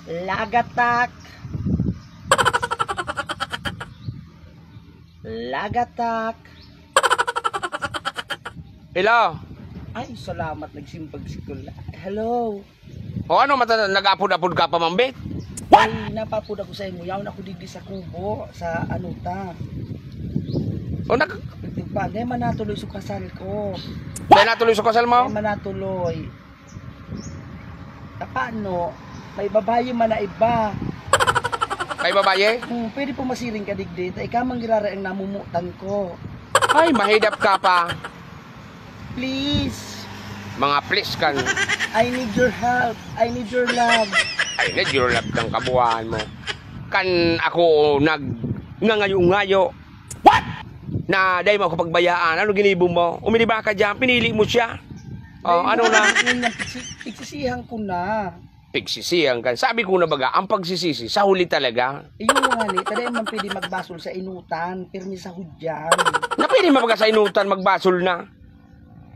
Lagatak. Lagatak. Hello? Ay, salamat. Nagsimpag si Kula. Hello. O ano, nag-apod-apod ka pa, mambit? Ay, napapod ako sa inyo. Yaon ako digdi sa kubo. Sa ano ta. O Diba? Di man natuloy sa kasal ko. Dahil natuloy sa kasal mo? Di man natuloy. Paano? May babae man na iba. Kay babaye? Pwede po masiring ka digdi. Ikaw manggirara ang namumutan ko. Ay, mahidap ka pa. Please. Mga please kan. I need your help. I need your love. Ay, need your love ng kabuuan mo. Kan ako ngayo-ngayo. What? Na dahil mo ako pagbayaan. Ano ginibong mo? Uminiba ka dyan. Pinili mo siya. Oh, ano na? Pigsisihan ko na. Pigsisihan ka. Sabi ko na baga, ang pagsisisi, sa huli talaga. Yung nga ni, taday man pwede magbasol sa inutan. Pirmi sa hudyan. Na pwede mabaga sa inutan, magbasol na.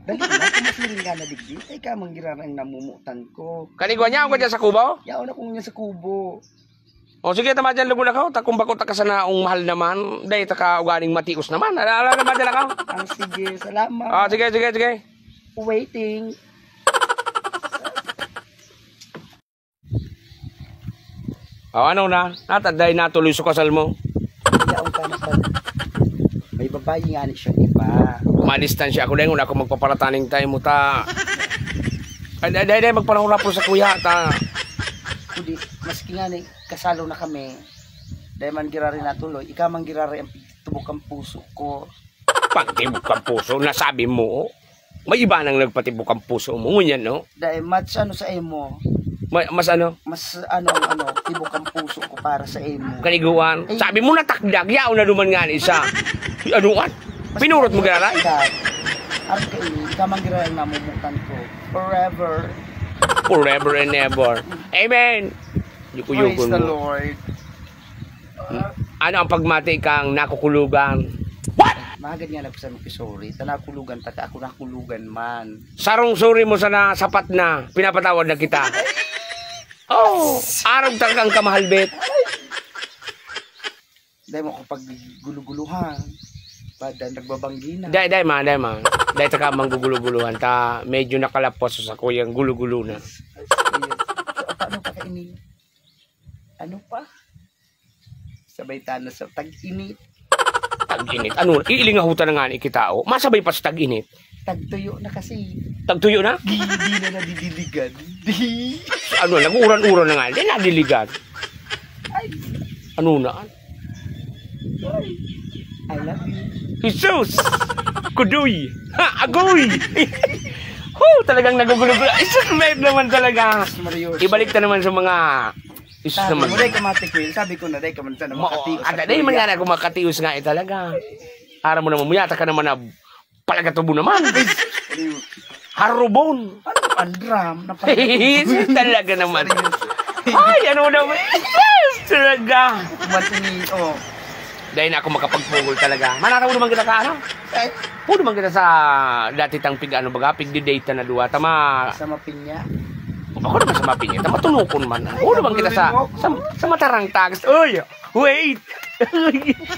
Dali na, kumasiring ka na digdi. Ay ka manggirara ang namumutan ko. Kanigwa niya ako dyan sa kubo? Yaon ako niya sa kubo. O sige, tama dyan lugo na ka. Takong bako takasanaong mahal naman. Dahil taka uganing matios naman. Alala naman dyan ako. Sige, salamat. Sige. Waiting. O ano na? Dahil natuloy sa kasal mo. Yaon ka na pala. May babae nga ni siya iba. Madistansya ako dahil ako magpaparataning tayo mo ta. Dahil magpanahurapon sa kuya ta. Kundi, maski nga ni, kasalo na kami. Dahil man girari natuloy, ikaw man girari ang tubok ang puso ko. Pagtibok ang puso, nasabi mo. May iba nang nagpatibok ang puso mo. Ngunyan, no? Dahil mas ano sa emo, Mas ano? mas tibok ang puso ko para sa emo. Kaniguan. Sabi mo na takdag, yaw na duman nga ni isa. Anuan? Pinurot mo gana? At kayo, ikaw man girari ang namumutan ko. Forever. Forever and ever. Amen. Praise the Lord. Ano ang pagmati kang nakukulugan? What? Magad nga nagpasan mo sorry. Tanakulugan taka ako nakulugan man. Sarong suri mo sana sapat na. Pinapatawad na kita. Oh, araw talagang kamahalbet. Dahil mo kapag guluguluhan. Pada nagbabanggi na. Dahil ma. Dahil taka mangguguluguluhan. Ta medyo nakalapos sa kuyang gulugulo na. Paano pa kainin? Ano pa? Sabay tana sa tag-init. Tag-init. Ano? Iilingahutan na nga ni kitao. Masabay pa sa tag-init. Tagtuyo na kasi. Tagtuyo na? Di na nadidiligan. Di. Ano? Nag-uran-uran na nga. Hindi nadiligan. Ay. Ano na? I love you. Jesus! Kudoy! Ha! Agoy! Talagang nagugulo-gulo. Jesus, mayroon naman talaga. Ibalik na naman sa mga... Jesus Sabi naman. mo, day ka matikwil. Sabi ko na, day ka man sana makatios. Dahil man nga na kung makatios nga talaga. Ara mo naman, muyata ka naman na palagatubo naman. Harubon. Ano ang drum? Jesus talaga naman. Ay, ano naman? Jesus talaga. Matini, oh. Dahil na ako makapagpugol talaga. Manaraw naman kita ka, ano? Puno naman kita sa dati tang pig, ano baga, pig di data na duwa. Tama. Sa mapinya. Ako naman sa mapinya. Tama tunukon man. Puno naman kita sa matarang tags. Uy! Wait!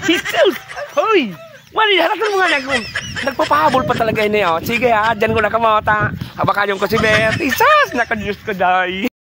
Jesus! Uy! Mali, harapin mo nga nagpapahabol pa talaga yun eh. Sige ha, dyan ko na kamota. Habakalyong ko si Beth. Jesus! Nakadiyos ko dahi.